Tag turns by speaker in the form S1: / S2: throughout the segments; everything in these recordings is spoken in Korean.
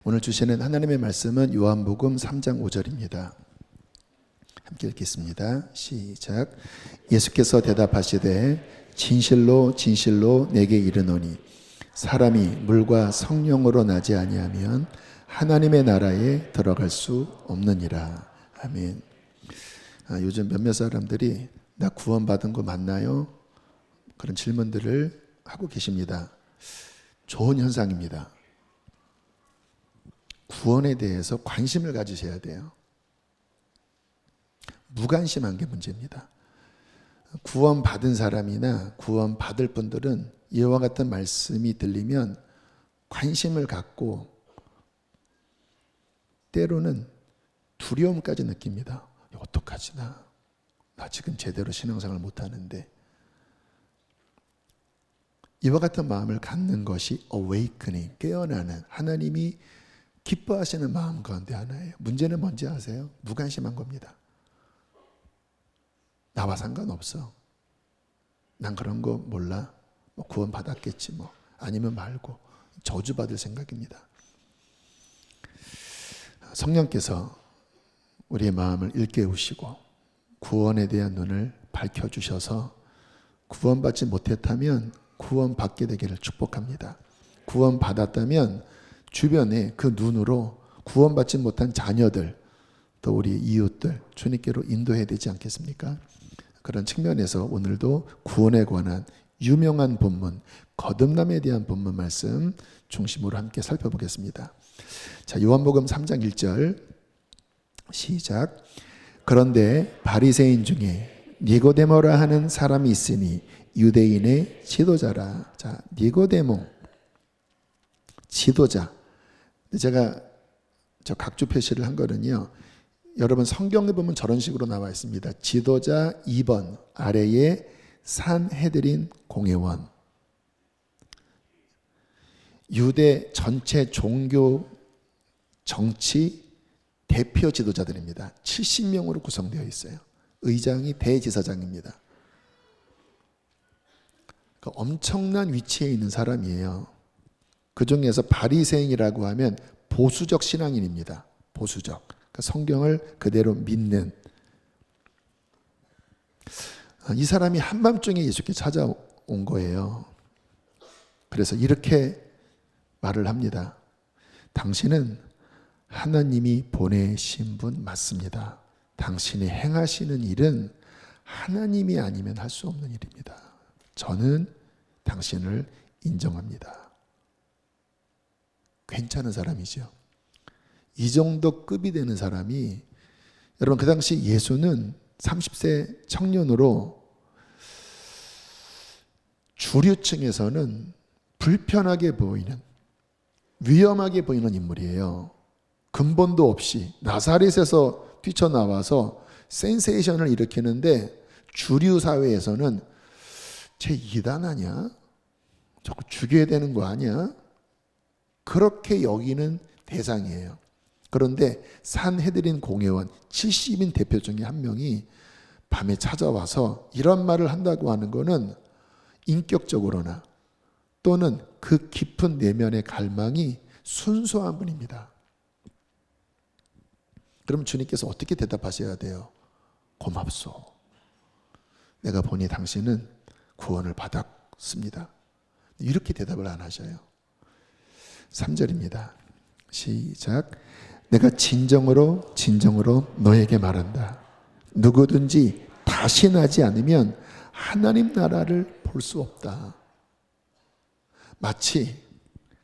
S1: 오늘 주시는 하나님의 말씀은 요한복음 3장 5절입니다. 함께 읽겠습니다. 시작. 예수께서 대답하시되 진실로 진실로 내게 이르노니 사람이 물과 성령으로 나지 아니하면 하나님의 나라에 들어갈 수 없느니라. 아멘. 요즘 몇몇 사람들이 나 구원받은 거 맞나요? 그런 질문들을 하고 계십니다. 좋은 현상입니다. 구원에 대해서 관심을 가지셔야 돼요. 무관심한 게 문제입니다. 구원받은 사람이나 구원받을 분들은 이와 같은 말씀이 들리면 관심을 갖고 때로는 두려움까지 느낍니다. 어떡하지 나 지금 제대로 신앙생활을 못하는데. 이와 같은 마음을 갖는 것이 awakening, 깨어나는 하나님이 기뻐하시는 마음 가운데 하나예요. 문제는 뭔지 아세요? 무관심한 겁니다. 나와 상관없어. 난 그런 거 몰라. 구원 받았겠지 뭐. 아니면 말고. 저주받을 생각입니다. 성령께서 우리의 마음을 일깨우시고 구원에 대한 눈을 밝혀주셔서 구원받지 못했다면 구원받게 되기를 축복합니다. 구원받았다면 주변에 그 눈으로 구원받지 못한 자녀들, 또 우리 이웃들 주님께로 인도해야 되지 않겠습니까? 그런 측면에서 오늘도 구원에 관한 유명한 본문, 거듭남에 대한 본문 말씀 중심으로 함께 살펴보겠습니다. 자, 요한복음 3장 1절 시작. 그런데 바리새인 중에 니고데모라 하는 사람이 있으니 유대인의 지도자라. 자, 니고데모 지도자. 제가 저 각주 표시를 한 거는요, 여러분 성경에 보면 저런 식으로 나와 있습니다. 지도자 2번 아래에 산헤드린 공회원. 유대 전체 종교 정치 대표 지도자들입니다. 70명으로 구성되어 있어요. 의장이 대제사장입니다. 그러니까 엄청난 위치에 있는 사람이에요. 그 중에서 바리새인이라고 하면 보수적 신앙인입니다. 보수적. 그러니까 성경을 그대로 믿는. 이 사람이 한밤중에 예수께 찾아온 거예요. 그래서 이렇게 말을 합니다. 당신은 하나님이 보내신 분 맞습니다. 당신이 행하시는 일은 하나님이 아니면 할 수 없는 일입니다. 저는 당신을 인정합니다. 괜찮은 사람이죠. 이 정도 급이 되는 사람이, 여러분 그 당시 예수는 30세 청년으로 주류층에서는 불편하게 보이는, 위험하게 보이는 인물이에요. 근본도 없이 나사렛에서 뛰쳐나와서 센세이션을 일으키는데 주류 사회에서는 쟤 이단 아니야? 자꾸 죽여야 되는 거 아니야? 그렇게 여기는 대상이에요. 그런데 산헤드린 공회원 70인 대표 중에 한 명이 밤에 찾아와서 이런 말을 한다고 하는 것은 인격적으로나 또는 그 깊은 내면의 갈망이 순수한 분입니다. 그럼 주님께서 어떻게 대답하셔야 돼요? 고맙소. 내가 보니 당신은 구원을 받았습니다. 이렇게 대답을 안 하셔요. 3절입니다. 시작. 내가 진정으로 진정으로 너에게 말한다. 누구든지 다시 나지 않으면 하나님 나라를 볼 수 없다. 마치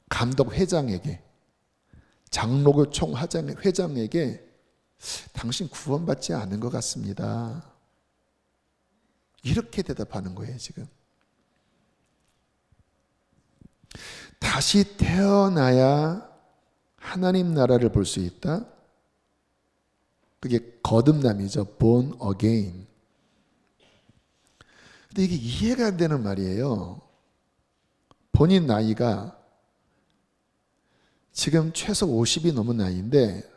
S1: 감독 회장에게, 장로교총 회장에게 당신 구원받지 않은 것 같습니다. 이렇게 대답하는 거예요, 지금. 다시 태어나야 하나님 나라를 볼 수 있다? 그게 거듭남이죠. born again. 근데 이게 이해가 안 되는 말이에요. 본인 나이가 지금 최소 50이 넘은 나이인데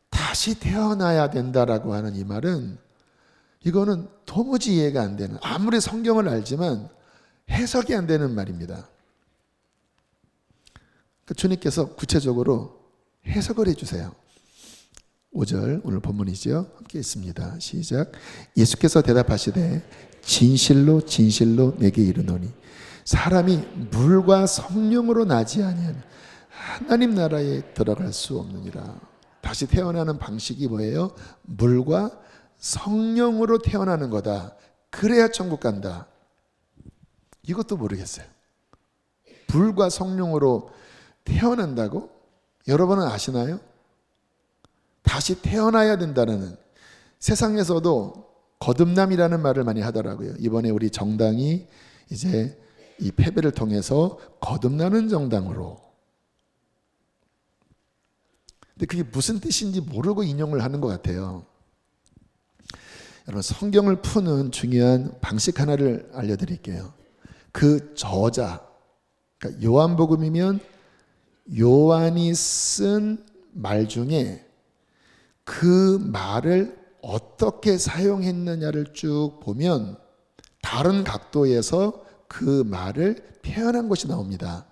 S1: 다시 태어나야 된다라고 하는 이 말은, 이거는 도무지 이해가 안 되는, 아무리 성경을 알지만 해석이 안 되는 말입니다. 주님께서 구체적으로 해석을 해주세요. 5절 오늘 본문이죠. 함께 읽습니다. 시작. 예수께서 대답하시되 진실로 진실로 내게 이르노니 사람이 물과 성령으로 나지 아니하면 하나님 나라에 들어갈 수 없느니라. 다시 태어나는 방식이 뭐예요? 물과 성령으로 태어나는 거다. 그래야 천국 간다. 이것도 모르겠어요. 불과 성령으로 태어난다고? 여러분은 아시나요? 다시 태어나야 된다는, 세상에서도 거듭남이라는 말을 많이 하더라고요. 이번에 우리 정당이 이제 이 패배를 통해서 거듭나는 정당으로. 근데 그게 무슨 뜻인지 모르고 인용을 하는 것 같아요. 여러분, 성경을 푸는 중요한 방식 하나를 알려드릴게요. 그 저자, 그러니까 요한복음이면 요한이 쓴 말 중에 그 말을 어떻게 사용했느냐를 쭉 보면 다른 각도에서 그 말을 표현한 것이 나옵니다.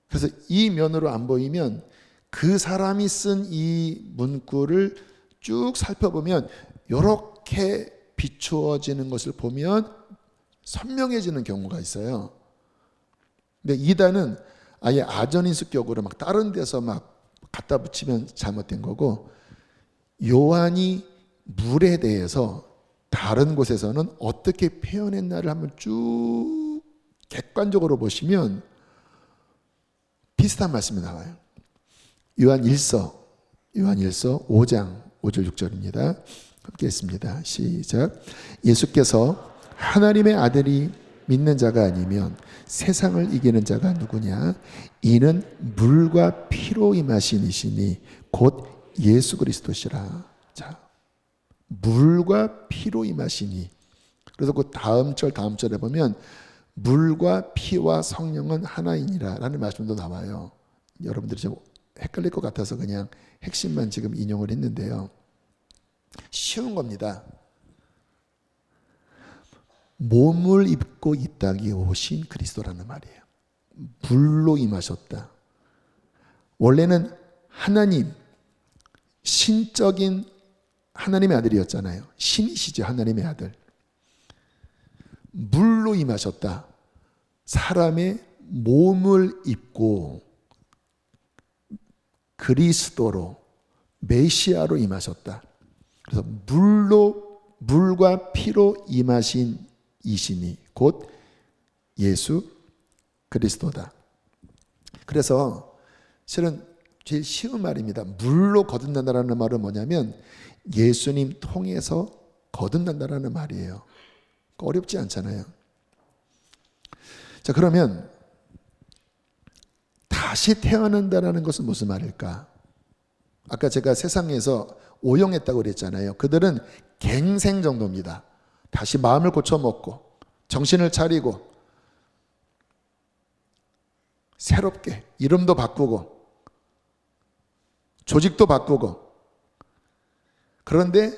S1: 그래서 이 면으로 안 보이면 그 사람이 쓴 이 문구를 쭉 살펴보면 이렇게 비추어지는 것을 보면 선명해지는 경우가 있어요. 근데 이단은 아예 아전인수격으로 막 다른 데서 막 갖다 붙이면 잘못된 거고, 요한이 물에 대해서 다른 곳에서는 어떻게 표현했나를 한번 쭉 객관적으로 보시면 비슷한 말씀이 나와요. 요한 1서 5장 5절 6절입니다. 함께 했습니다. 시작. 예수께서 하나님의 아들이 믿는 자가 아니면 세상을 이기는 자가 누구냐? 이는 물과 피로 임하신 이시니 곧 예수 그리스도시라. 자, 물과 피로 임하시니. 그래서 그 다음 절에 보면 물과 피와 성령은 하나이니라 라는 말씀도 나와요. 여러분들이 좀 헷갈릴 것 같아서 그냥 핵심만 지금 인용을 했는데요. 쉬운 겁니다. 몸을 입고 이 땅에 오신 그리스도라는 말이에요. 불로 임하셨다. 원래는 하나님, 신적인 하나님의 아들이었잖아요. 신이시죠, 하나님의 아들. 물로 임하셨다. 사람의 몸을 입고 그리스도로, 메시아로 임하셨다. 그래서 물과 피로 임하신 이시니 곧 예수 그리스도다. 그래서 실은 제일 쉬운 말입니다. 물로 거듭난다라는 말은 뭐냐면 예수님 통해서 거듭난다라는 말이에요. 어렵지 않잖아요. 자, 그러면 다시 태어난다라는 것은 무슨 말일까? 아까 제가 세상에서 오용했다고 그랬잖아요. 그들은 갱생 정도입니다. 다시 마음을 고쳐먹고 정신을 차리고 새롭게 이름도 바꾸고 조직도 바꾸고, 그런데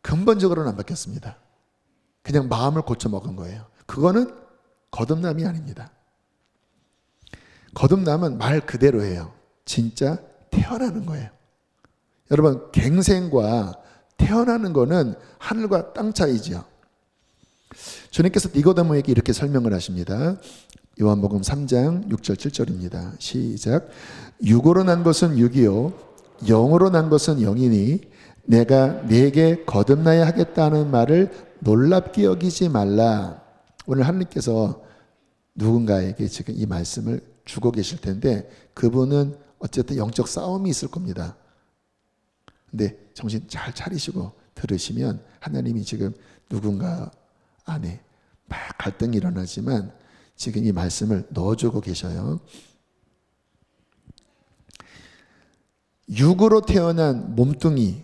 S1: 근본적으로는 안 바뀌었습니다. 그냥 마음을 고쳐먹은 거예요. 그거는 거듭남이 아닙니다. 거듭남은 말 그대로예요. 진짜 태어나는 거예요. 여러분, 갱생과 태어나는 거는 하늘과 땅 차이죠. 주님께서 니고데모에게 이렇게 설명을 하십니다. 요한복음 3장 6절 7절입니다. 시작. 육으로 난 것은 육이요 영으로 난 것은 영이니 내가 네게 거듭나야 하겠다는 말을 놀랍게 여기지 말라. 오늘 하나님께서 누군가에게 지금 이 말씀을 주고 계실 텐데 그분은 어쨌든 영적 싸움이 있을 겁니다. 근데 정신 잘 차리시고 들으시면 하나님이 지금 누군가 안에 막 갈등이 일어나지만 지금 이 말씀을 넣어주고 계셔요. 육으로 태어난 몸뚱이,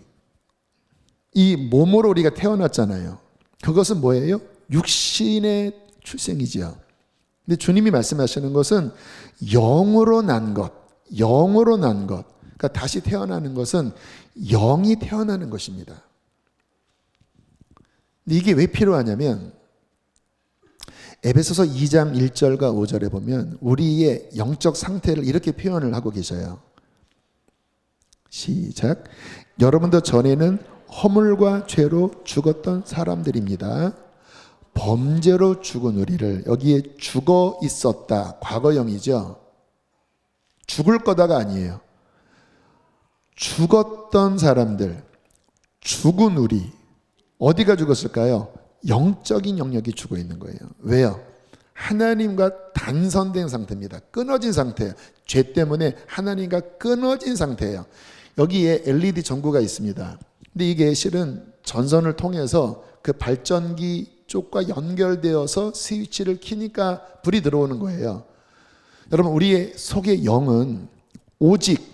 S1: 이 몸으로 우리가 태어났잖아요. 그것은 뭐예요? 육신의 출생이죠. 근데 주님이 말씀하시는 것은 영으로 난 것, 영으로 난 것. 그러니까 다시 태어나는 것은 영이 태어나는 것입니다. 근데 이게 왜 필요하냐면 에베소서 2장 1절과 5절에 보면 우리의 영적 상태를 이렇게 표현을 하고 계셔요. 시작. 여러분도 전에는 허물과 죄로 죽었던 사람들입니다. 범죄로 죽은 우리를, 여기에 죽어 있었다, 과거형이죠. 죽을 거다가 아니에요. 죽었던 사람들, 죽은 우리, 어디가 죽었을까요? 영적인 영역이 죽어 있는 거예요. 왜요? 하나님과 단선된 상태입니다. 끊어진 상태예요. 죄 때문에 하나님과 끊어진 상태예요. 여기에 LED 전구가 있습니다. 근데 이게 실은 전선을 통해서 그 발전기 쪽과 연결되어서 스위치를 켜니까 불이 들어오는 거예요. 여러분, 우리의 속의 영은 오직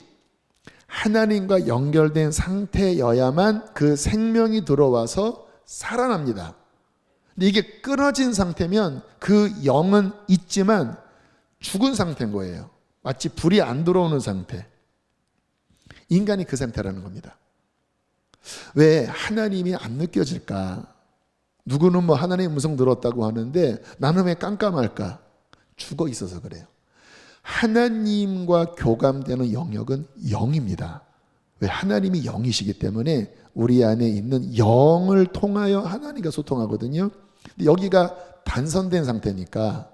S1: 하나님과 연결된 상태여야만 그 생명이 들어와서 살아납니다. 근데 이게 끊어진 상태면 그 영은 있지만 죽은 상태인 거예요. 마치 불이 안 들어오는 상태. 인간이 그 상태라는 겁니다. 왜 하나님이 안 느껴질까? 누구는 뭐 하나님의 음성 들었다고 하는데 나는 왜 깜깜할까? 죽어 있어서 그래요. 하나님과 교감되는 영역은 영입니다. 왜? 하나님이 영이시기 때문에 우리 안에 있는 영을 통하여 하나님과 소통하거든요. 근데 여기가 단선된 상태니까,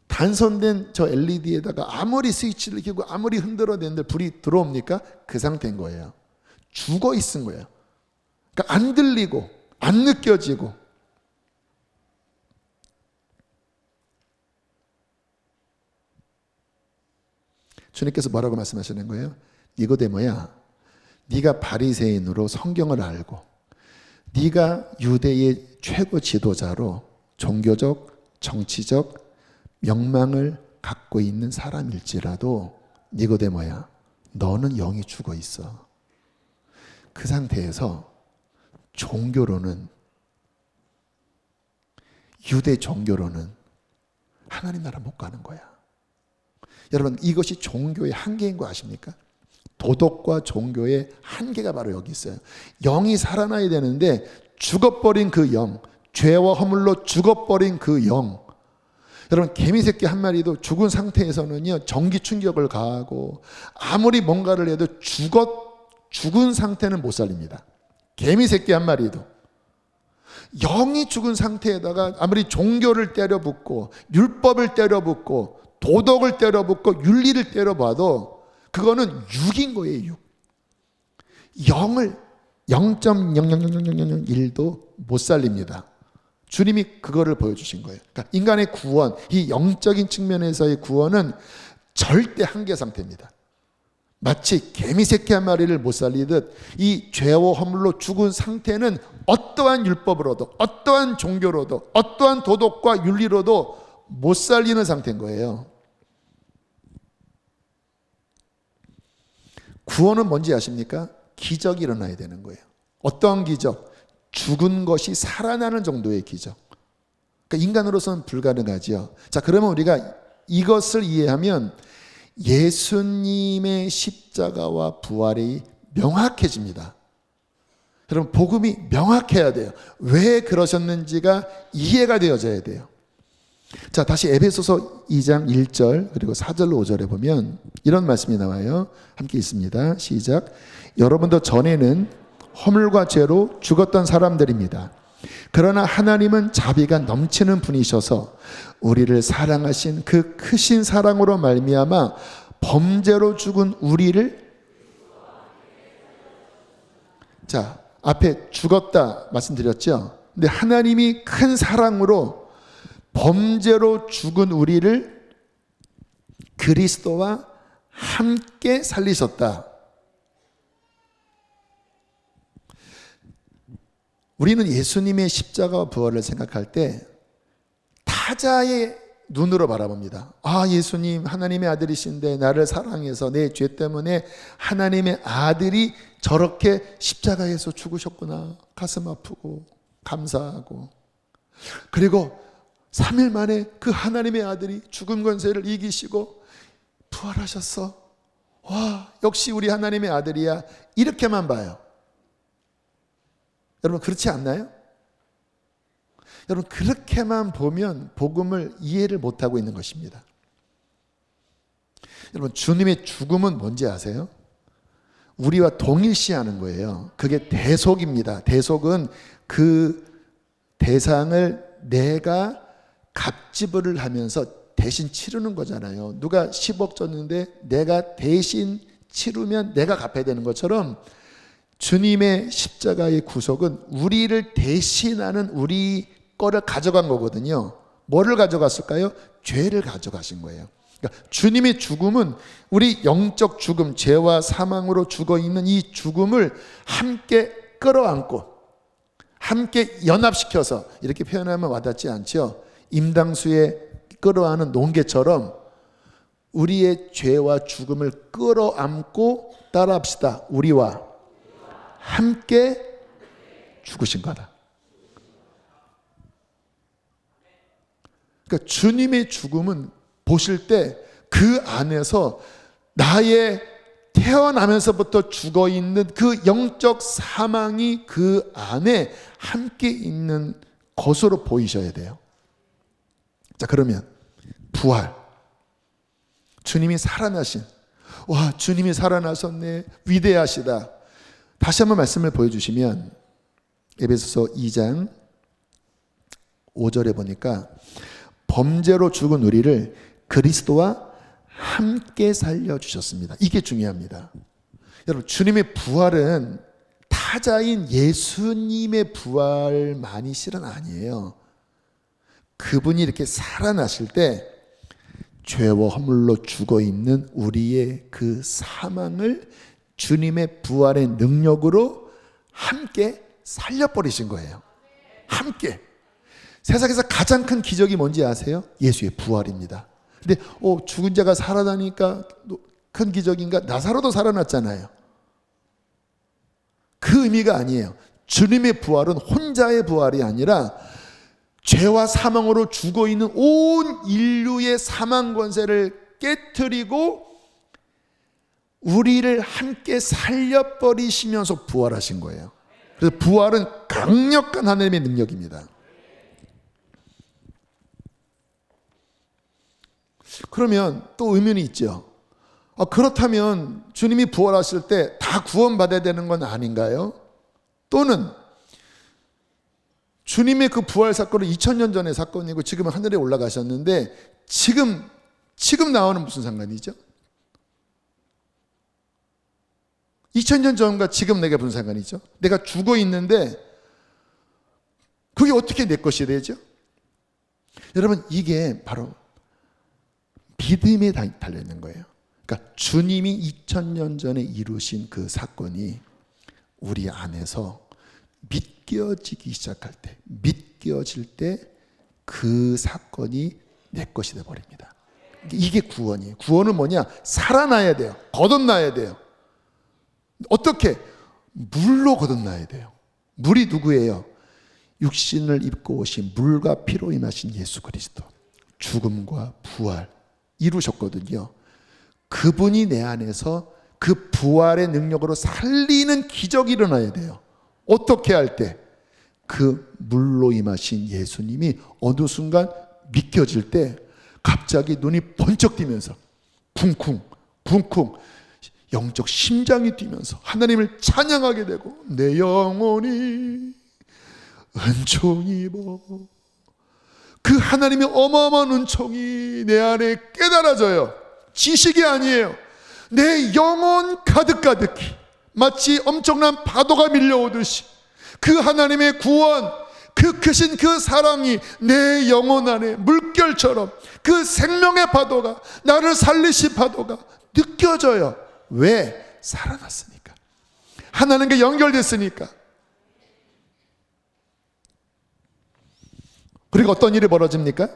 S1: 단선된 저 LED에다가 아무리 스위치를 켜고 아무리 흔들어대는데 불이 들어옵니까? 그 상태인 거예요. 죽어 있은 거예요. 그러니까 안 들리고 안 느껴지고. 주님께서 뭐라고 말씀하시는 거예요? 니고데모야, 네가 바리새인으로 성경을 알고 네가 유대의 최고 지도자로 종교적, 정치적 명망을 갖고 있는 사람일지라도 니고데모야, 너는 영이 죽어 있어. 그 상태에서 종교로는, 유대 종교로는 하나님 나라 못 가는 거야. 여러분, 이것이 종교의 한계인 거 아십니까? 도덕과 종교의 한계가 바로 여기 있어요. 영이 살아나야 되는데 죽어버린 그 영, 죄와 허물로 죽어버린 그 영. 여러분, 개미새끼 한 마리도 죽은 상태에서는요, 전기 충격을 가하고 아무리 뭔가를 해도 죽은 상태는 못 살립니다. 개미새끼 한 마리도. 영이 죽은 상태에다가 아무리 종교를 때려붓고 율법을 때려붓고 도덕을 때려붓고 윤리를 때려봐도 그거는 육인 거예요. 육. 영을 0.0000001도 못 살립니다. 주님이 그거를 보여주신 거예요. 그러니까 인간의 구원, 이 영적인 측면에서의 구원은 절대 한계 상태입니다. 마치 개미새끼 한 마리를 못 살리듯 이 죄와 허물로 죽은 상태는 어떠한 율법으로도, 어떠한 종교로도, 어떠한 도덕과 윤리로도 못 살리는 상태인 거예요. 구원은 뭔지 아십니까? 기적이 일어나야 되는 거예요. 어떠한 기적? 죽은 것이 살아나는 정도의 기적. 그러니까 인간으로서는 불가능하죠. 자, 그러면 우리가 이것을 이해하면 예수님의 십자가와 부활이 명확해집니다. 여러분, 복음이 명확해야 돼요. 왜 그러셨는지가 이해가 되어져야 돼요. 자, 다시 에베소서 2장 1절 그리고 4절 5절에 보면 이런 말씀이 나와요. 함께 있습니다. 시작. 여러분도 전에는 허물과 죄로 죽었던 사람들입니다. 그러나 하나님은 자비가 넘치는 분이셔서 우리를 사랑하신 그 크신 사랑으로 말미암아 범죄로 죽은 우리를, 자, 앞에 죽었다 말씀드렸죠. 근데 하나님이 큰 사랑으로 범죄로 죽은 우리를 그리스도와 함께 살리셨다. 우리는 예수님의 십자가와 부활을 생각할 때 타자의 눈으로 바라봅니다. 아, 예수님 하나님의 아들이신데 나를 사랑해서 내 죄 때문에 하나님의 아들이 저렇게 십자가에서 죽으셨구나. 가슴 아프고 감사하고, 그리고 3일 만에 그 하나님의 아들이 죽음 권세를 이기시고 부활하셨어. 와, 역시 우리 하나님의 아들이야. 이렇게만 봐요. 여러분, 그렇지 않나요? 여러분, 그렇게만 보면 복음을 이해를 못하고 있는 것입니다. 여러분, 주님의 죽음은 뭔지 아세요? 우리와 동일시하는 거예요. 그게 대속입니다. 대속은 그 대상을 내가 갑지불을 하면서 대신 치르는 거잖아요. 누가 10억 줬는데 내가 대신 치르면 내가 갚아야 되는 것처럼 주님의 십자가의 구속은 우리를 대신하는 우리 거를 가져간 거거든요. 뭐를 가져갔을까요? 죄를 가져가신 거예요. 그러니까 주님의 죽음은 우리 영적 죽음, 죄와 사망으로 죽어 있는 이 죽음을 함께 끌어안고 함께 연합시켜서, 이렇게 표현하면 와닿지 않죠? 임당수에 끌어안은 농개처럼 우리의 죄와 죽음을 끌어안고, 따라합시다, 우리와 함께 죽으신 거다. 그러니까 주님의 죽음은 보실 때 그 안에서 나의 태어나면서부터 죽어 있는 그 영적 사망이 그 안에 함께 있는 것으로 보이셔야 돼요. 자, 그러면 부활, 주님이 살아나신, 와, 주님이 살아나셨네, 위대하시다. 다시 한번 말씀을 보여주시면 에베소서 2장 5절에 보니까 범죄로 죽은 우리를 그리스도와 함께 살려주셨습니다. 이게 중요합니다. 여러분, 주님의 부활은 타자인 예수님의 부활만이 실은 아니에요. 그분이 이렇게 살아나실 때 죄와 허물로 죽어있는 우리의 그 사망을 주님의 부활의 능력으로 함께 살려버리신 거예요. 함께. 세상에서 가장 큰 기적이 뭔지 아세요? 예수의 부활입니다. 근데 죽은 자가 살아나니까 큰 기적인가? 나사로도 살아났잖아요. 그 의미가 아니에요. 주님의 부활은 혼자의 부활이 아니라 죄와 사망으로 죽어있는 온 인류의 사망 권세를 깨트리고 우리를 함께 살려버리시면서 부활하신 거예요. 그래서 부활은 강력한 하나님의 능력입니다. 그러면 또 의문이 있죠. 그렇다면 주님이 부활하실 때 다 구원받아야 되는 건 아닌가요? 또는 주님의 그 부활 사건은 2000년 전의 사건이고 지금은 하늘에 올라가셨는데 지금 나오는 무슨 상관이죠? 2000년 전과 지금 내가 무슨 상관이죠? 내가 죽어 있는데 그게 어떻게 내 것이 되죠? 여러분, 이게 바로 믿음에 달려있는 거예요. 그러니까 주님이 2000년 전에 이루신 그 사건이 우리 안에서 믿겨지기 시작할 때, 믿겨질 때 그 사건이 내 것이 되어버립니다. 이게 구원이에요. 구원은 뭐냐? 살아나야 돼요. 거듭나야 돼요. 어떻게? 물로 거듭나야 돼요. 물이 누구예요? 육신을 입고 오신 물과 피로 임하신 예수 그리스도. 죽음과 부활 이루셨거든요. 그분이 내 안에서 그 부활의 능력으로 살리는 기적이 일어나야 돼요. 어떻게 할 때? 그 물로 임하신 예수님이 어느 순간 믿겨질 때 갑자기 눈이 번쩍 뜨면서 쿵쿵 영적 심장이 뛰면서 하나님을 찬양하게 되고 내 영혼이 은총이 입어, 그 하나님의 어마어마한 은총이 내 안에 깨달아져요. 지식이 아니에요. 내 영혼 가득히 마치 엄청난 파도가 밀려오듯이 그 하나님의 구원, 그 크신 그 사랑이 내 영혼 안에 물결처럼 그 생명의 파도가, 나를 살리신 파도가 느껴져요. 왜? 살아났으니까. 하나님과 연결됐으니까. 그리고 어떤 일이 벌어집니까?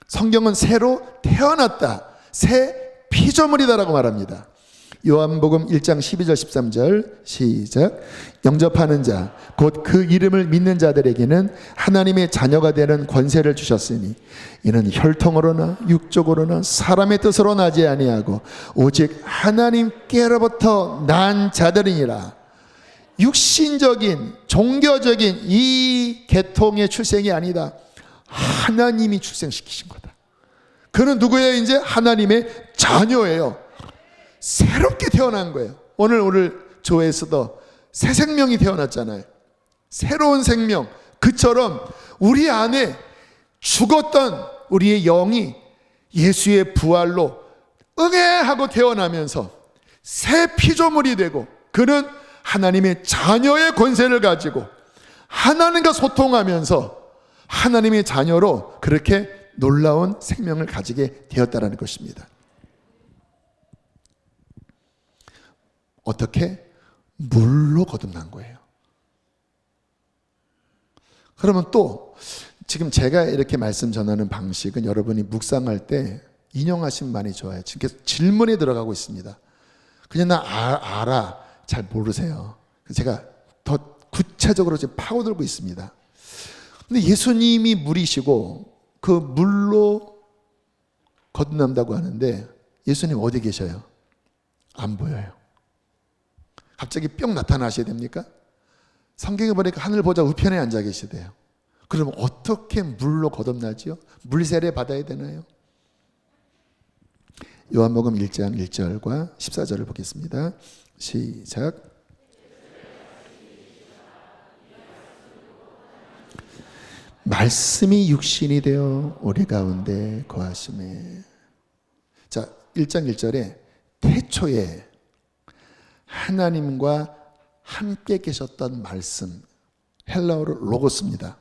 S1: 성경은 새로 태어났다, 새 피조물이다라고 말합니다. 요한복음 1장 12절 13절 시작. 영접하는 자 곧 그 이름을 믿는 자들에게는 하나님의 자녀가 되는 권세를 주셨으니 이는 혈통으로나 육적으로나 사람의 뜻으로 나지 아니하고 오직 하나님께로부터 난 자들이니라. 육신적인 종교적인 이 계통의 출생이 아니다. 하나님이 출생시키신 거다. 그는 누구예요? 이제 하나님의 자녀예요. 새롭게 태어난 거예요. 오늘 조회에서도 새 생명이 태어났잖아요. 새로운 생명. 그처럼 우리 안에 죽었던 우리의 영이 예수의 부활로 응애하고 태어나면서 새 피조물이 되고, 그는 하나님의 자녀의 권세를 가지고 하나님과 소통하면서 하나님의 자녀로 그렇게 놀라운 생명을 가지게 되었다는 것입니다. 어떻게? 물로 거듭난 거예요. 그러면 또 지금 제가 이렇게 말씀 전하는 방식은 여러분이 묵상할 때 인용하시면 많이 좋아요. 지금 계속 질문에 들어가고 있습니다. 그냥 나 알아. 잘 모르세요. 제가 더 구체적으로 지금 파고들고 있습니다. 근데 예수님이 물이시고 그 물로 거듭난다고 하는데 예수님 어디 계셔요? 안 보여요. 갑자기 뿅 나타나셔야 됩니까? 성경에 보니까 하늘 보좌 우편에 앉아 계시대요. 그럼 어떻게 물로 거듭나지요? 물 세례 받아야 되나요? 요한복음 1장 1절과 14절을 보겠습니다. 시작. 말씀이 육신이 되어 우리 가운데 거하심에. 자, 1장 1절에 태초에 하나님과 함께 계셨던 말씀, 헬라어로 로고스입니다.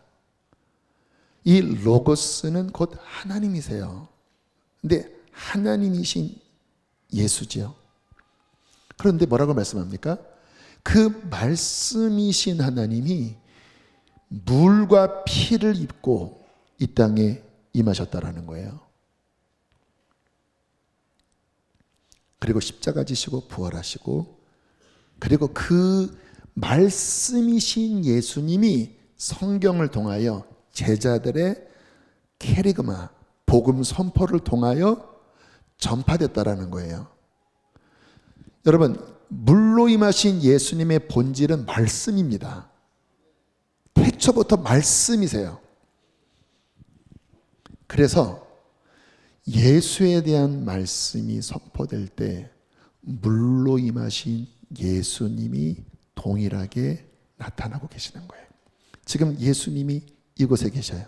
S1: 이 로고스는 곧 하나님이세요. 근데 하나님이신 예수지요. 그런데 뭐라고 말씀합니까? 그 말씀이신 하나님이 물과 피를 입고 이 땅에 임하셨다라는 거예요. 그리고 십자가 지시고 부활하시고, 그리고 그 말씀이신 예수님이 성경을 통하여 제자들의 케리그마, 복음 선포를 통하여 전파됐다라는 거예요. 여러분, 물로 임하신 예수님의 본질은 말씀입니다. 태초부터 말씀이세요. 그래서 예수에 대한 말씀이 선포될 때 물로 임하신 예수님이 동일하게 나타나고 계시는 거예요. 지금 예수님이 이곳에 계셔요.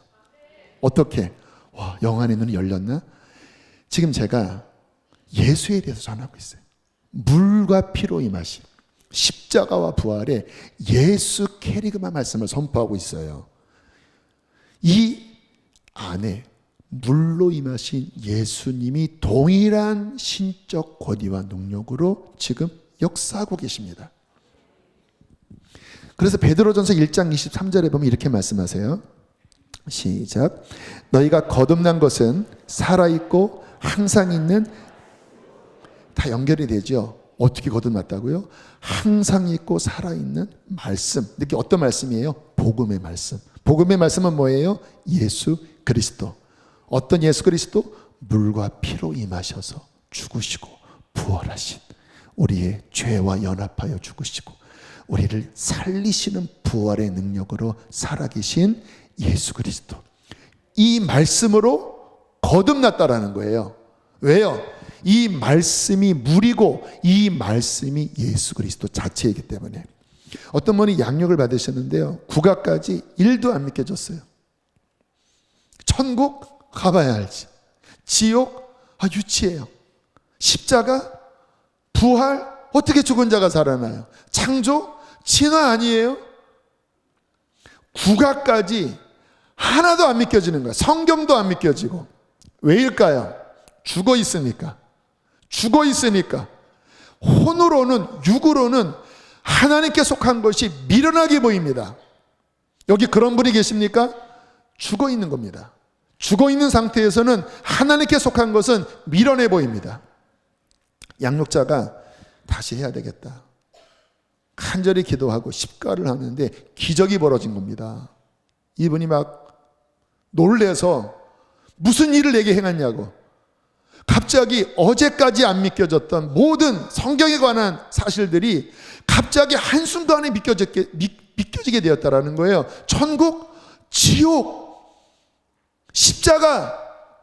S1: 어떻게? 와, 영안의 눈이 열렸나? 지금 제가 예수에 대해서 전하고 있어요. 물과 피로 임하신 십자가와 부활의 예수 캐리그마 말씀을 선포하고 있어요. 이 안에 물로 임하신 예수님이 동일한 신적 권위와 능력으로 지금 역사하고 계십니다. 그래서 베드로전서 1장 23절에 보면 이렇게 말씀하세요. 시작. 너희가 거듭난 것은 살아있고 항상 있는, 다 연결이 되죠. 어떻게 거듭났다고요? 항상 있고 살아있는 말씀. 이게 어떤 말씀이에요? 복음의 말씀. 복음의 말씀은 뭐예요? 예수 그리스도. 어떤 예수 그리스도? 물과 피로 임하셔서 죽으시고 부활하신, 우리의 죄와 연합하여 죽으시고 우리를 살리시는 부활의 능력으로 살아계신 예수 그리스도. 이 말씀으로 거듭났다라는 거예요. 왜요? 이 말씀이 물이고 이 말씀이 예수 그리스도 자체이기 때문에. 어떤 분이 양육을 받으셨는데요, 국악까지 1도 안 믿겨졌어요. 천국 가봐야 알지, 지옥 유치해요, 십자가 부활 어떻게 죽은 자가 살아나요, 창조 진화 아니에요? 국악까지 하나도 안 믿겨지는 거예요. 성경도 안 믿겨지고. 왜일까요? 죽어 있으니까. 죽어 있으니까. 혼으로는, 육으로는 하나님께 속한 것이 미련하게 보입니다. 여기 그런 분이 계십니까? 죽어 있는 겁니다. 죽어 있는 상태에서는 하나님께 속한 것은 미련해 보입니다. 양육자가 다시 해야 되겠다, 간절히 기도하고 십가를 하는데 기적이 벌어진 겁니다. 이분이 막 놀래서 무슨 일을 내게 행했냐고. 갑자기 어제까지 안 믿겨졌던 모든 성경에 관한 사실들이 갑자기 한순간에 믿겨지게 되었다라는 거예요. 천국, 지옥, 십자가,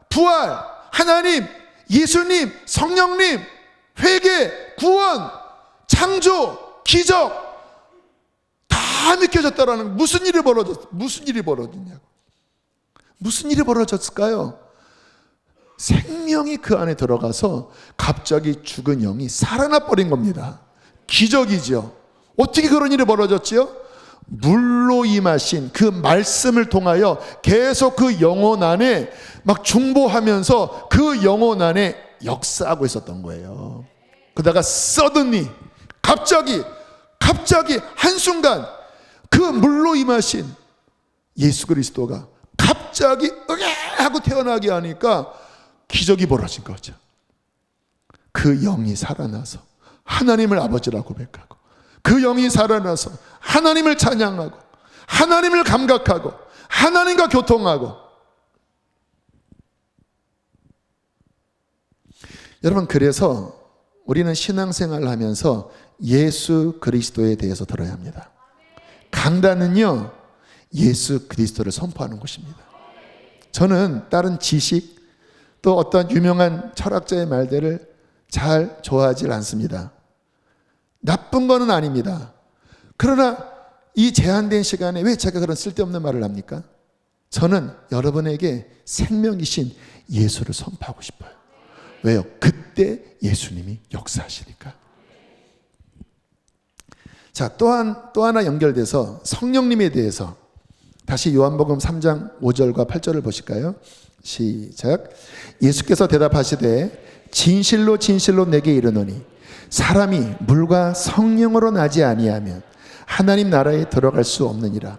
S1: 부활, 하나님, 예수님, 성령님, 회개, 구원, 창조, 기적 다 믿겨졌다라는, 무슨 일이 벌어졌냐고. 무슨 일이 벌어졌을까요? 생명이 그 안에 들어가서 갑자기 죽은 영이 살아나 버린 겁니다. 기적이죠. 어떻게 그런 일이 벌어졌지요? 물로 임하신 그 말씀을 통하여 계속 그 영혼 안에 막 중보하면서 그 영혼 안에 역사하고 있었던 거예요. 그러다가 suddenly, 갑자기 한순간 그 물로 임하신 예수 그리스도가 갑자기 으게 하고 태어나게 하니까 기적이 벌어진 거죠. 그 영이 살아나서 하나님을 아버지라고 고백하고, 그 영이 살아나서 하나님을 찬양하고, 하나님을 감각하고, 하나님과 교통하고. 여러분, 그래서 우리는 신앙생활을 하면서 예수 그리스도에 대해서 들어야 합니다. 강단은요, 예수 그리스도를 선포하는 것입니다. 저는 다른 지식, 또 어떤 유명한 철학자의 말들을 잘 좋아하지 않습니다. 나쁜 거는 아닙니다. 그러나 이 제한된 시간에 왜 제가 그런 쓸데없는 말을 합니까? 저는 여러분에게 생명이신 예수를 선포하고 싶어요. 왜요? 그때 예수님이 역사하시니까. 자, 또 하나 연결돼서 성령님에 대해서 다시 요한복음 3장 5절과 8절을 보실까요? 시작. 예수께서 대답하시되 진실로 진실로 내게 이르노니 사람이 물과 성령으로 나지 아니하면 하나님 나라에 들어갈 수 없느니라.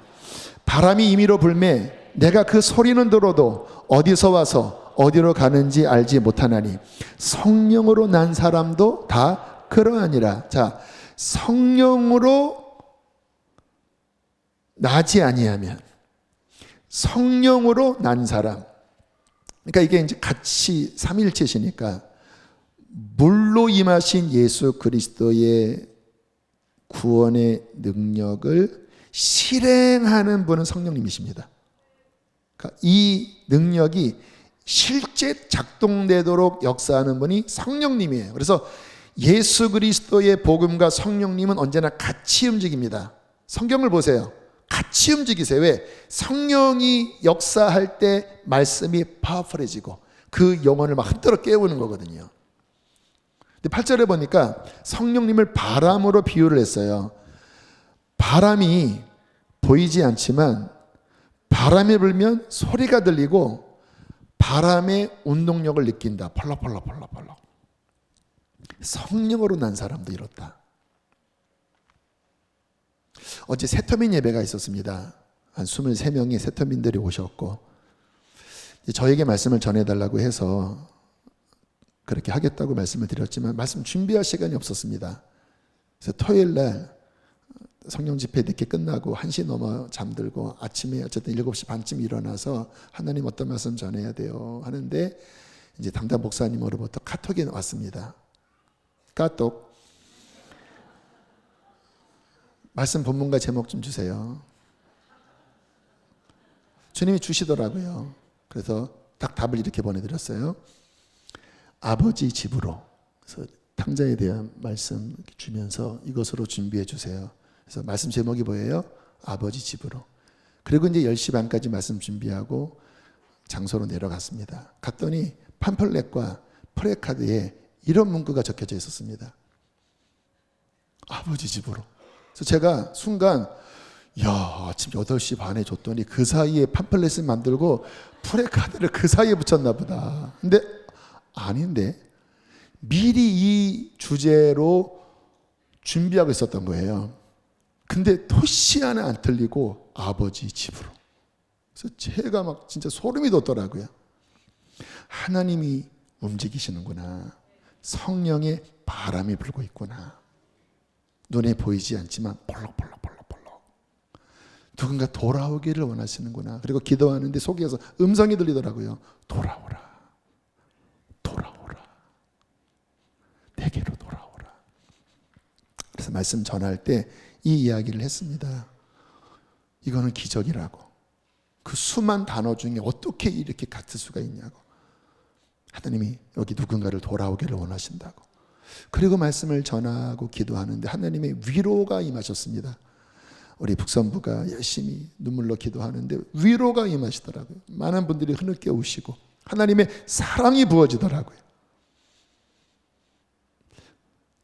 S1: 바람이 임의로 불매 내가 그 소리는 들어도 어디서 와서 어디로 가는지 알지 못하나니 성령으로 난 사람도 다 그러하니라. 자, 성령으로 나지 아니하면, 성령으로 난 사람, 그러니까 이게 이제 같이 삼일체시니까 물로 임하신 예수 그리스도의 구원의 능력을 실행하는 분은 성령님이십니다. 그러니까 이 능력이 실제 작동되도록 역사하는 분이 성령님이에요. 그래서 예수 그리스도의 복음과 성령님은 언제나 같이 움직입니다. 성경을 보세요. 같이 움직이세요. 왜? 성령이 역사할 때 말씀이 파워풀해지고 그 영혼을 막 흔들어 깨우는 거거든요. 근데 8절에 보니까 성령님을 바람으로 비유를 했어요. 바람이 보이지 않지만 바람이 불면 소리가 들리고 바람의 운동력을 느낀다. 펄럭펄럭. 성령으로 난 사람도 이렇다. 어제 새터민 예배가 있었습니다. 한 23명의 새터민들이 오셨고 저에게 말씀을 전해달라고 해서 그렇게 하겠다고 말씀을 드렸지만 말씀 준비할 시간이 없었습니다. 그래서 토요일 날 성령 집회 늦게 끝나고 1시 넘어 잠들고 아침에 어쨌든 7시 반쯤 일어나서 하나님 어떤 말씀 전해야 돼요 하는데 이제 담당 목사님으로부터 카톡이 왔습니다. 카톡. 말씀 본문과 제목 좀 주세요. 주님이 주시더라고요. 그래서 딱 답을 이렇게 보내드렸어요. 아버지 집으로. 그래서 탕자에 대한 말씀 주면서 이것으로 준비해 주세요. 그래서 말씀 제목이 뭐예요? 아버지 집으로. 그리고 이제 10시 반까지 말씀 준비하고 장소로 내려갔습니다. 갔더니 팜플렛과 프레카드에 이런 문구가 적혀져 있었습니다. 아버지 집으로. 그래서 제가 순간 아침 8시 반에 줬더니 그 사이에 팜플렛을 만들고 프레카드를 그 사이에 붙였나 보다. 근데 아닌데 미리 이 주제로 준비하고 있었던 거예요. 근데 토시 하나 안 틀리고 아버지 집으로. 그래서 제가 막 진짜 소름이 돋더라고요. 하나님이 움직이시는구나. 성령의 바람이 불고 있구나. 눈에 보이지 않지만 펄럭. 누군가 돌아오기를 원하시는구나. 그리고 기도하는데 속에서 음성이 들리더라고요. 돌아오라. 말씀 전할 때 이 이야기를 했습니다. 이거는 기적이라고. 그 수만 단어 중에 어떻게 이렇게 같을 수가 있냐고. 하나님이 여기 누군가를 돌아오기를 원하신다고. 그리고 말씀을 전하고 기도하는데 하나님의 위로가 임하셨습니다. 우리 북선부가 열심히 눈물로 기도하는데 위로가 임하시더라고요. 많은 분들이 흐느껴 우시고 하나님의 사랑이 부어지더라고요.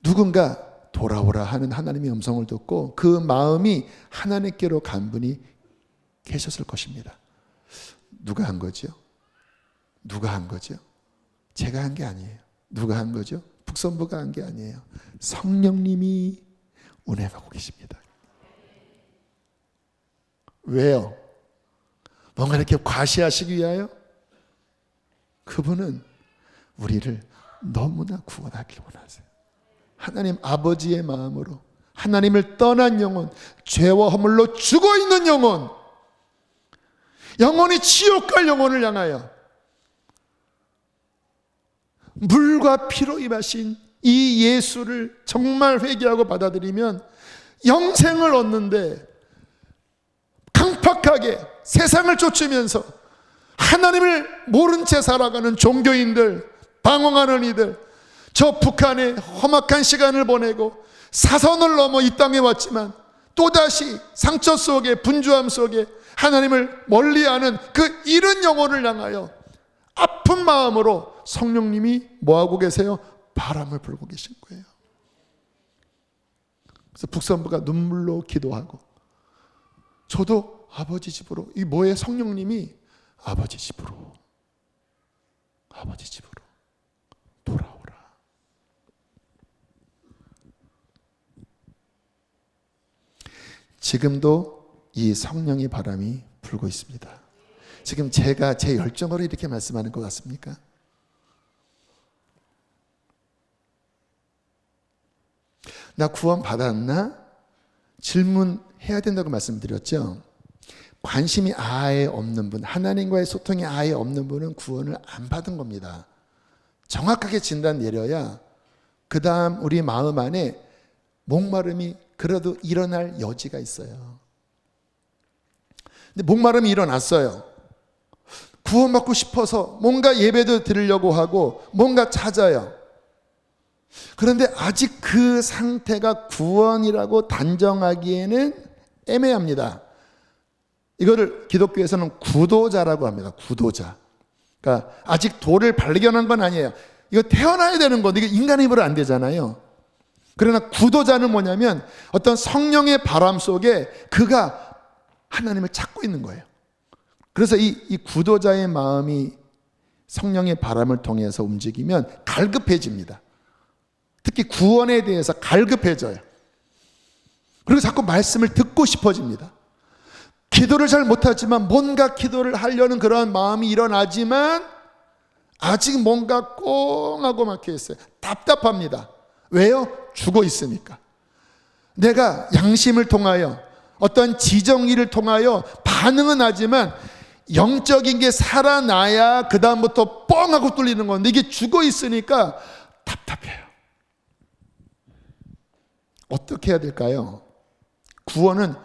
S1: 누군가 돌아오라 하는 하나님의 음성을 듣고 그 마음이 하나님께로 간 분이 계셨을 것입니다. 누가 한 거죠? 누가 한 거죠? 제가 한 게 아니에요. 누가 한 거죠? 북선부가 한 게 아니에요. 성령님이 운행하고 계십니다. 왜요? 뭔가 이렇게 과시하시기 위하여? 그분은 우리를 너무나 구원하길 원하세요. 하나님 아버지의 마음으로 하나님을 떠난 영혼, 죄와 허물로 죽어있는 영혼, 영원히 지옥 갈 영혼을 향하여 물과 피로 임하신 이 예수를 정말 회개하고 받아들이면 영생을 얻는데 강팍하게 세상을 쫓으면서 하나님을 모른 채 살아가는 종교인들, 방황하는 이들, 저 북한에 험악한 시간을 보내고 사선을 넘어 이 땅에 왔지만 또다시 상처 속에 분주함 속에 하나님을 멀리하는 그 잃은 영혼을 향하여 아픈 마음으로 성령님이 뭐하고 계세요? 바람을 불고 계신 거예요. 그래서 북선부가 눈물로 기도하고 저도 아버지 집으로, 이 뭐예요? 성령님이 아버지 집으로 돌아오라. 지금도 이 성령의 바람이 불고 있습니다. 지금 제가 제 열정으로 이렇게 말씀하는 것 같습니까? 나 구원 받았나? 질문해야 된다고 말씀드렸죠. 관심이 아예 없는 분, 하나님과의 소통이 아예 없는 분은 구원을 안 받은 겁니다. 정확하게 진단 내려야 그 다음 우리 마음 안에 목마름이 그래도 일어날 여지가 있어요. 근데 목마름이 일어났어요. 구원받고 싶어서 뭔가 예배도 드리려고 하고 뭔가 찾아요. 그런데 아직 그 상태가 구원이라고 단정하기에는 애매합니다. 이거를 기독교에서는 구도자라고 합니다. 구도자. 그러니까 아직 도를 발견한 건 아니에요. 이거 태어나야 되는 건데 이게 인간의 힘으로 안 되잖아요. 그러나 구도자는 뭐냐면 어떤 성령의 바람 속에 그가 하나님을 찾고 있는 거예요. 그래서 이 구도자의 마음이 성령의 바람을 통해서 움직이면 갈급해집니다. 특히 구원에 대해서 갈급해져요. 그리고 자꾸 말씀을 듣고 싶어집니다. 기도를 잘 못하지만 뭔가 기도를 하려는 그런 마음이 일어나지만 아직 뭔가 꽁하고 막혀 있어요. 답답합니다. 왜요? 죽어 있으니까. 내가 양심을 통하여 어떤 지정의를 통하여 반응은 하지만 영적인 게 살아나야 그 다음부터 뻥하고 뚫리는 건데 이게 죽어 있으니까 답답해요. 어떻게 해야 될까요? 구원은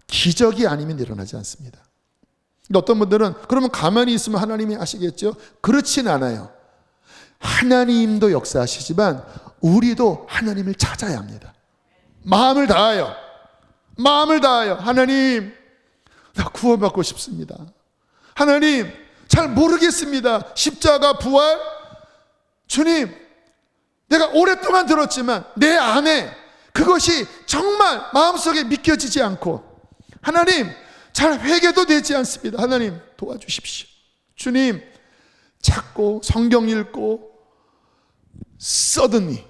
S1: 기적이 아니면 일어나지 않습니다. 어떤 분들은 그러면 가만히 있으면 하나님이 하시겠죠? 그렇진 않아요. 하나님도 역사하시지만 우리도 하나님을 찾아야 합니다. 마음을 다하여 하나님, 나 구원받고 싶습니다. 하나님, 잘 모르겠습니다. 십자가 부활, 주님, 내가 오랫동안 들었지만 내 안에 그것이 정말 마음속에 믿겨지지 않고 하나님, 잘 회개도 되지 않습니다. 하나님 도와주십시오. 주님, 찾고 성경 읽고 서든니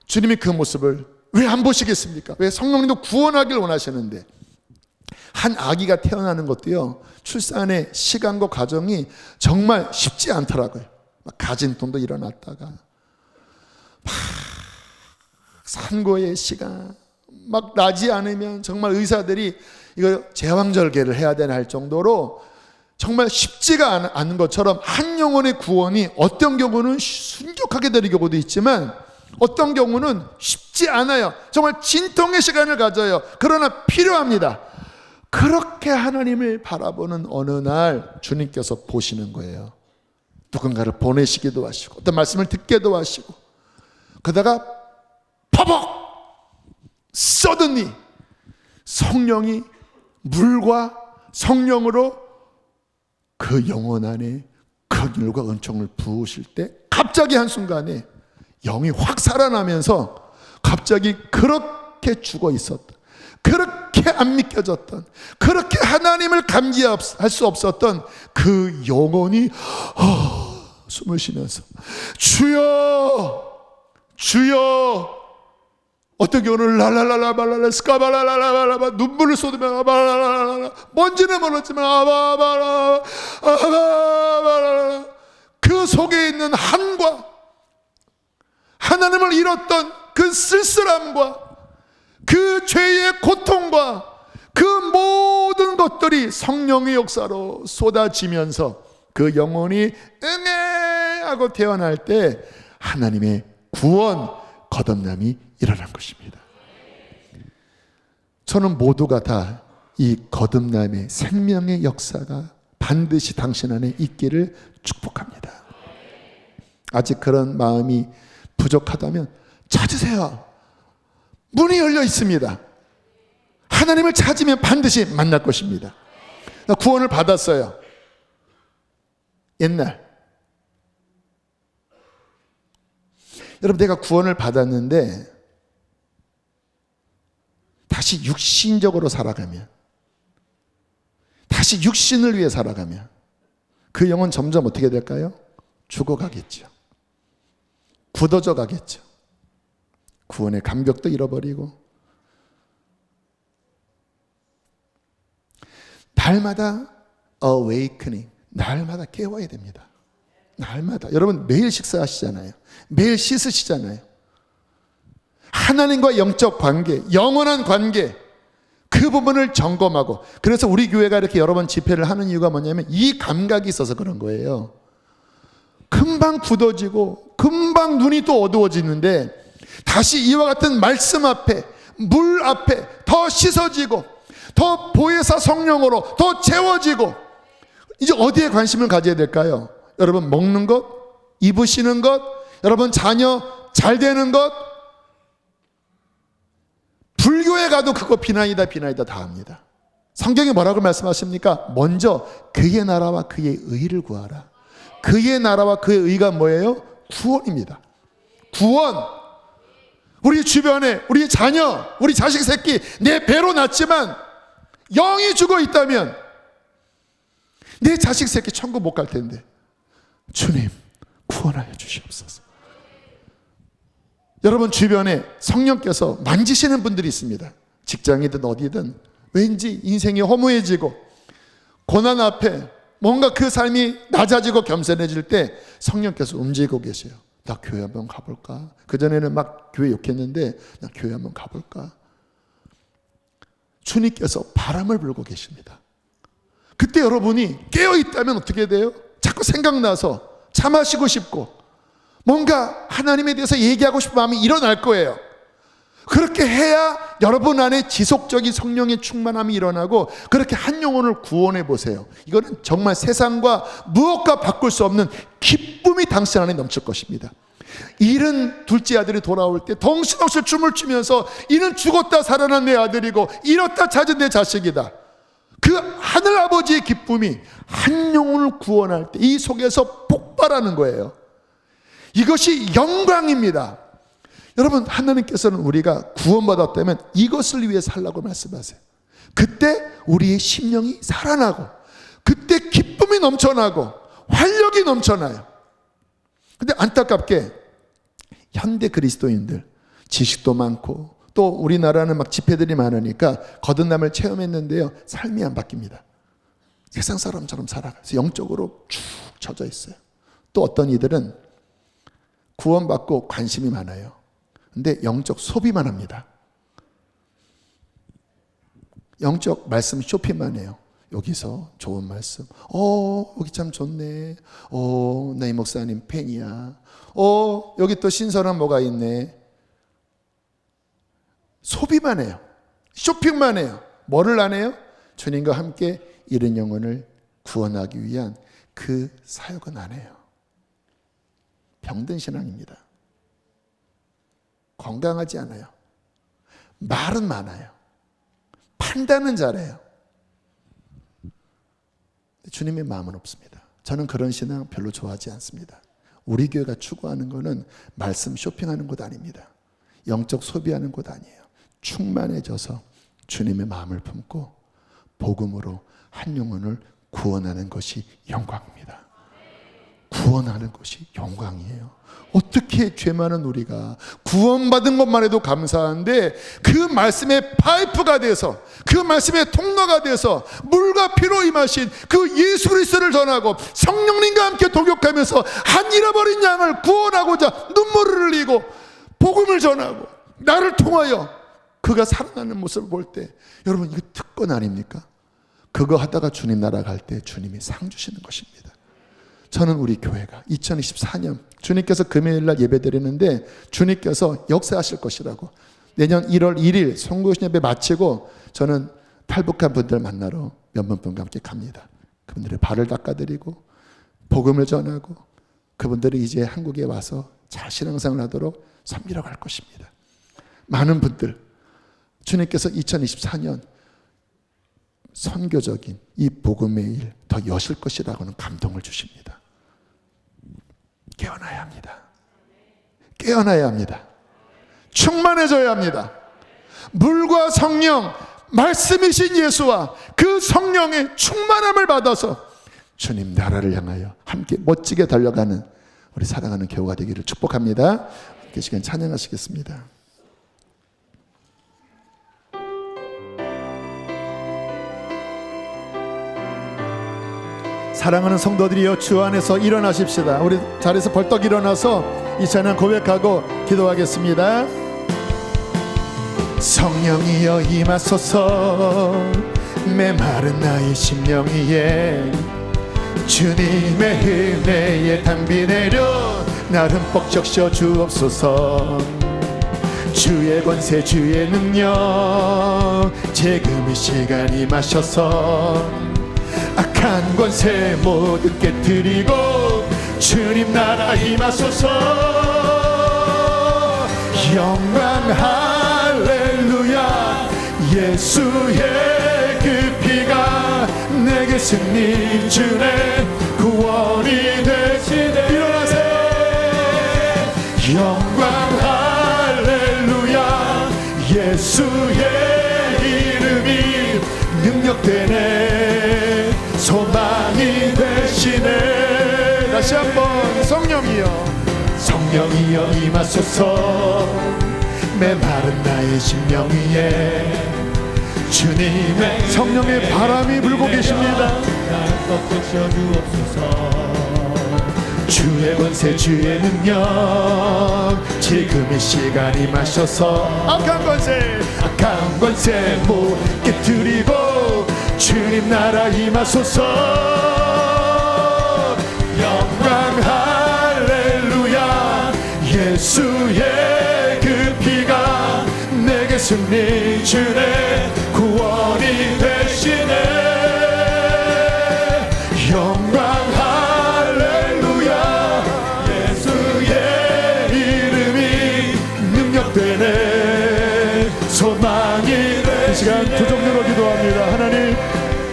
S1: 주님이 그 모습을 왜 안 보시겠습니까? 왜 성령님도 구원하길 원하시는데 한 아기가 태어나는 것도요 출산의 시간과 과정이 정말 쉽지 않더라고요. 막 가진통도 일어났다가 막 산고의 시간 막 나지 않으면 정말 의사들이 이거 제왕절개를 해야 되나 할 정도로 정말 쉽지가 않은 것처럼 한 영혼의 구원이 어떤 경우는 순격하게 되는 경우도 있지만 어떤 경우는 쉽지 쉽지 않아요. 정말 진통의 시간을 가져요. 그러나 필요합니다. 그렇게 하나님을 바라보는 어느 날 주님께서 보시는 거예요. 누군가를 보내시기도 하시고 어떤 말씀을 듣게도 하시고, 그러다가 퍼벅 suddenly 성령이 물과 성령으로 그 영혼 안에 긍휼과 은총을 부으실 때 갑자기 한순간에 영이 확 살아나면서 갑자기 그렇게 죽어 있었던, 그렇게 안 믿겨졌던, 그렇게 하나님을 감기할 수 없었던 그 영혼이 숨을 쉬면서 주여 주여, 어떤 경우는 랄랄랄라발랄라 스카발랄랄라발라 눈물을 쏟으며 아발랄랄라 뭔지는 몰랐지만 아바바라 아바바라, 그 속에 있는 한과 하나님을 잃었던 그 쓸쓸함과 그 죄의 고통과 그 모든 것들이 성령의 역사로 쏟아지면서 그 영혼이 응애 하고 태어날 때 하나님의 구원, 거듭남이 일어난 것입니다. 저는 모두가 다 이 거듭남의 생명의 역사가 반드시 당신 안에 있기를 축복합니다. 아직 그런 마음이 부족하다면 찾으세요. 문이 열려 있습니다. 하나님을 찾으면 반드시 만날 것입니다. 나 구원을 받았어요. 옛날 여러분, 내가 구원을 받았는데 다시 육신적으로 살아가면, 다시 육신을 위해 살아가면 그 영은 점점 어떻게 될까요? 죽어가겠죠. 굳어져 가겠죠. 구원의 감격도 잃어버리고, 날마다 awakening, 날마다 깨워야 됩니다. 날마다. 여러분 매일 식사하시잖아요. 매일 씻으시잖아요. 하나님과 영적 관계, 영원한 관계, 그 부분을 점검하고, 그래서 우리 교회가 이렇게 여러 번 집회를 하는 이유가 뭐냐면 이 감각이 있어서 그런 거예요. 금방 굳어지고 금방 눈이 또 어두워지는데 다시 이와 같은 말씀 앞에, 물 앞에 더 씻어지고 더 보혜사 성령으로 더 채워지고, 이제 어디에 관심을 가져야 될까요? 여러분 먹는 것, 입으시는 것, 여러분 자녀 잘 되는 것. 불교에 가도 그거 비난이다 비난이다 다 합니다. 성경이 뭐라고 말씀하십니까? 먼저 그의 나라와 그의 의를 구하라. 그의 나라와 그의 의가 뭐예요? 구원입니다. 구원. 우리 주변에 우리 자녀, 우리 자식 새끼 내 배로 낳지만 영이 죽어 있다면 내 자식 새끼 천국 못 갈 텐데 주님 구원하여 주시옵소서. 여러분 주변에 성령께서 만지시는 분들이 있습니다. 직장이든 어디든 왠지 인생이 허무해지고 고난 앞에 뭔가 그 삶이 낮아지고 겸손해질 때 성령께서 움직이고 계세요. 나 교회 한번 가볼까? 그전에는 막 교회 욕했는데 나 교회 한번 가볼까? 주님께서 바람을 불고 계십니다. 그때 여러분이 깨어있다면 어떻게 돼요? 자꾸 생각나서 차 마시고 싶고 뭔가 하나님에 대해서 얘기하고 싶은 마음이 일어날 거예요. 그렇게 해야 여러분 안에 지속적인 성령의 충만함이 일어나고 그렇게 한 영혼을 구원해 보세요. 이거는 정말 세상과 무엇과 바꿀 수 없는 기쁨이 당신 안에 넘칠 것입니다. 잃은 둘째 아들이 돌아올 때 정신없이 춤을 추면서 이는 죽었다 살아난 내 아들이고 잃었다 찾은 내 자식이다. 그 하늘아버지의 기쁨이 한 영혼을 구원할 때 이 속에서 폭발하는 거예요. 이것이 영광입니다. 여러분 하나님께서는 우리가 구원받았다면 이것을 위해 살라고 말씀하세요. 그때 우리의 심령이 살아나고 그때 기쁨이 넘쳐나고 활력이 넘쳐나요. 근데 안타깝게 현대 그리스도인들 지식도 많고 또 우리나라는 막 집회들이 많으니까 거듭남을 체험했는데요, 삶이 안 바뀝니다. 세상 사람처럼 살아가서 영적으로 쭉 젖어 있어요. 또 어떤 이들은 구원받고 관심이 많아요. 근데 영적 소비만 합니다. 영적 말씀 쇼핑만 해요. 여기서 좋은 말씀, 여기 참 좋네, 나 이 목사님 팬이야, 여기 또 신선한 뭐가 있네. 소비만 해요. 쇼핑만 해요. 뭐를 안 해요? 주님과 함께 잃은 영혼을 구원하기 위한 그 사역은 안 해요. 병든 신앙입니다. 건강하지 않아요. 말은 많아요. 판단은 잘해요. 주님의 마음은 없습니다. 저는 그런 신앙 별로 좋아하지 않습니다. 우리 교회가 추구하는 것은 말씀 쇼핑하는 곳 아닙니다. 영적 소비하는 곳 아니에요. 충만해져서 주님의 마음을 품고 복음으로 한 영혼을 구원하는 것이 영광입니다. 구원하는 것이 영광이에요. 어떻게 죄 많은 우리가 구원받은 것만 해도 감사한데 그 말씀의 파이프가 돼서 그 말씀의 통로가 돼서 물과 피로 임하신 그 예수 그리스도를 전하고 성령님과 함께 동역하면서 한 잃어버린 양을 구원하고자 눈물을 흘리고 복음을 전하고 나를 통하여 그가 살아나는 모습을 볼 때 여러분 이거 특권 아닙니까? 그거 하다가 주님 나라 갈 때 주님이 상 주시는 것입니다. 저는 우리 교회가 2024년 주님께서 금요일날 예배 드리는데 주님께서 역사하실 것이라고 내년 1월 1일 송구신 예배 마치고 저는 탈북한 분들 만나러 몇몇 분과 함께 갑니다. 그분들의 발을 닦아드리고 복음을 전하고 그분들이 이제 한국에 와서 잘 신앙생활을 하도록 섬기러 갈 것입니다. 많은 분들 주님께서 2024년 선교적인 이 복음의 일 더 여실 것이라고는 감동을 주십니다. 깨어나야 합니다. 깨어나야 합니다. 충만해져야 합니다. 물과 성령, 말씀이신 예수와 그 성령의 충만함을 받아서 주님 나라를 향하여 함께 멋지게 달려가는 우리 사랑하는 교우가 되기를 축복합니다. 함께 시간 찬양하시겠습니다. 사랑하는 성도들이여 주 안에서 일어나십시다. 우리 자리에서 벌떡 일어나서 이 찬양 고백하고 기도하겠습니다. 성령이여 임하소서 메마른 나의 심령 위에 주님의 은혜에 담비 내려 나를 흠뻑 적셔 주옵소서. 주의 권세 주의 능력 지금 이 시간 임하셔서 악한 권세 모두 깨뜨리고 주님 나라 임하소서. 영광 할렐루야 예수의 그 피가 내게 승리 주네 구원이 되시네. 일어나세요. 영광 할렐루야 예수의 이름이 능력되네 소망이 되시네. 다시 한번 성령이여 성령이여 임하소서 메마른 나의 심령 위에 주님의 성령의 바람이 불고 계십니다. 주의 권세 주의 능력 지금 이 시간 임하셔서 악한 권세 못 깨뜨리고 주님 나라 임하소서. 영광 할렐루야 예수의 그 피가 내게 승리 주네 구원이 되시네. 영광 할렐루야 예수의 이름이 능력되네 소망이 되시네. 이 시간 두 종류로 기도합니다. 하나님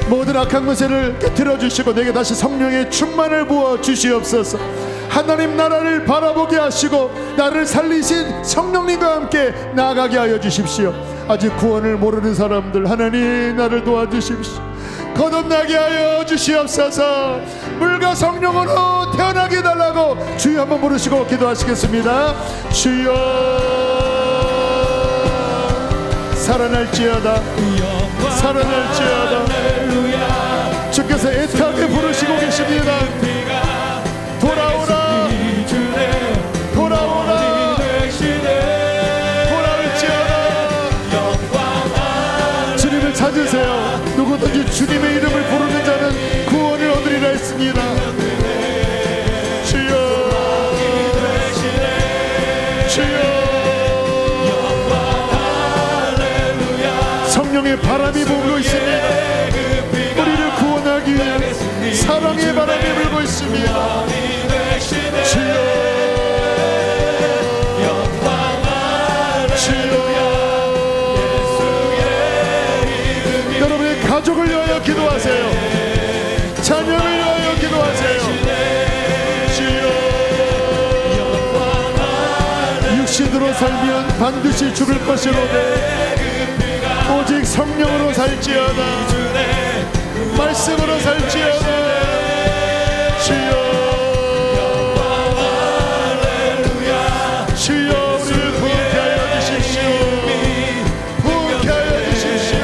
S1: 모든 악한 것을 들어주시고 내게 다시 성령의 충만을 부어 주시옵소서. 하나님 나라를 바라보게 하시고 나를 살리신 성령님과 함께 나아가게 하여 주십시오. 아직 구원을 모르는 사람들 하나님 나를 도와주십시오. 거듭나게 하여 주시옵소서. 물과 성령으로 태어나게 해달라고 주여 한번 부르시고 기도하시겠습니다. 주여 살아날지어다 살아날지어다. 주께서 애타게 부르시고 계십니다. 돌아오라 돌아오라 돌아올지어다. 주님을 찾으세요. 누구든지 주님의 이름을 부르는 자는 구원을 얻으리라 했습니다. 주여 주여 사랑의 바람이 불고 있습니다. 우리를 구원하기 위해 사랑의 바람이 불고 있습니다. 주여, 여러분의 가족을 위하여 기도하세요. 자녀를 위하여 기도하세요. 주여, 육신으로 살면 반드시 죽을 것이로되 오직 성령으로 살지어다. 말씀으로 살지어다. 주여, 주여, 우리를 부흥케 하여 주십시오. 부흥케 하여 주십시오.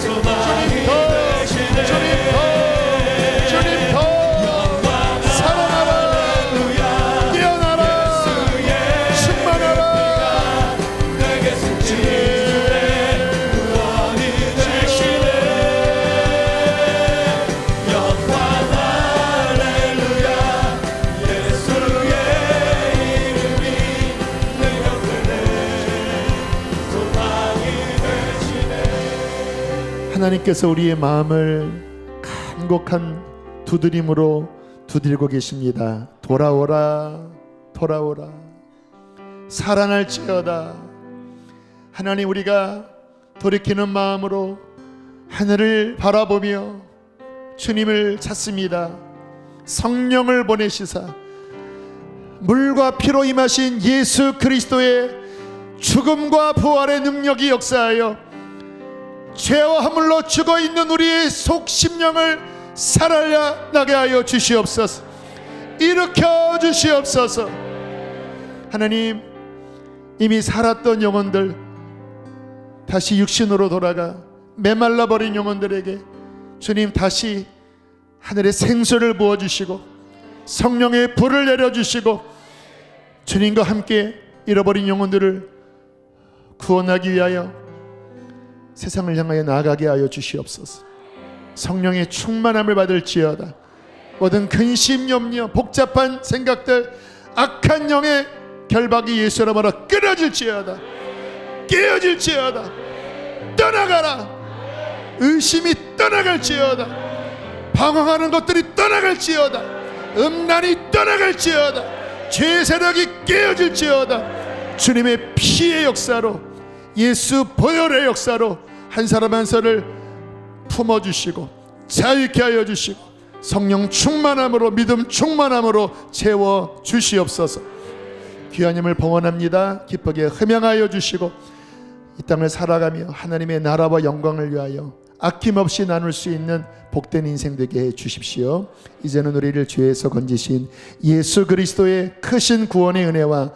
S1: 주님 더, 주님 더, 주님 더 살아나라. 깨어나라. 충만하라. 하나님께서 우리의 마음을 간곡한 두드림으로 두들고 계십니다. 돌아오라, 돌아오라. 살아날지어다. 하나님, 우리가 돌이키는 마음으로 하늘을 바라보며 주님을 찾습니다. 성령을 보내시사 물과 피로 임하신 예수 그리스도의 죽음과 부활의 능력이 역사하여 죄와 허물로 죽어있는 우리의 속 심령을 살아나게 하여 주시옵소서. 일으켜 주시옵소서. 하나님, 이미 살았던 영혼들, 다시 육신으로 돌아가 메말라버린 영혼들에게 주님 다시 하늘의 생수를 부어주시고 성령의 불을 내려주시고 주님과 함께 잃어버린 영혼들을 구원하기 위하여 세상을 향하여 나아가게 하여 주시옵소서. 성령의 충만함을 받을지어다. 모든 근심, 염려, 복잡한 생각들, 악한 영의 결박이 예수 이름으로 끊어질지어다. 깨어질지어다. 떠나가라. 의심이 떠나갈지어다. 방황하는 것들이 떠나갈지어다. 음란이 떠나갈지어다. 죄의 세력이 깨어질지어다. 주님의 피의 역사로, 예수 보혈의 역사로 한 사람 한 사람을 품어주시고 자유케 하여 주시고 성령 충만함으로, 믿음 충만함으로 채워주시옵소서. 귀한 힘을 봉헌합니다. 기쁘게 흠양하여 주시고 이 땅을 살아가며 하나님의 나라와 영광을 위하여 아낌없이 나눌 수 있는 복된 인생 되게 해 주십시오. 이제는 우리를 죄에서 건지신 예수 그리스도의 크신 구원의 은혜와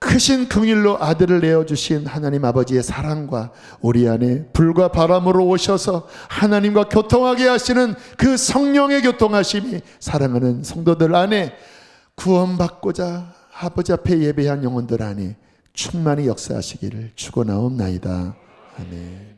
S1: 크신 긍휼로 아들을 내어주신 하나님 아버지의 사랑과 우리 안에 불과 바람으로 오셔서 하나님과 교통하게 하시는 그 성령의 교통하심이 사랑하는 성도들 안에 구원받고자 아버지 앞에 예배한 영혼들 안에 충만히 역사하시기를 축원하옵나이다. 아멘.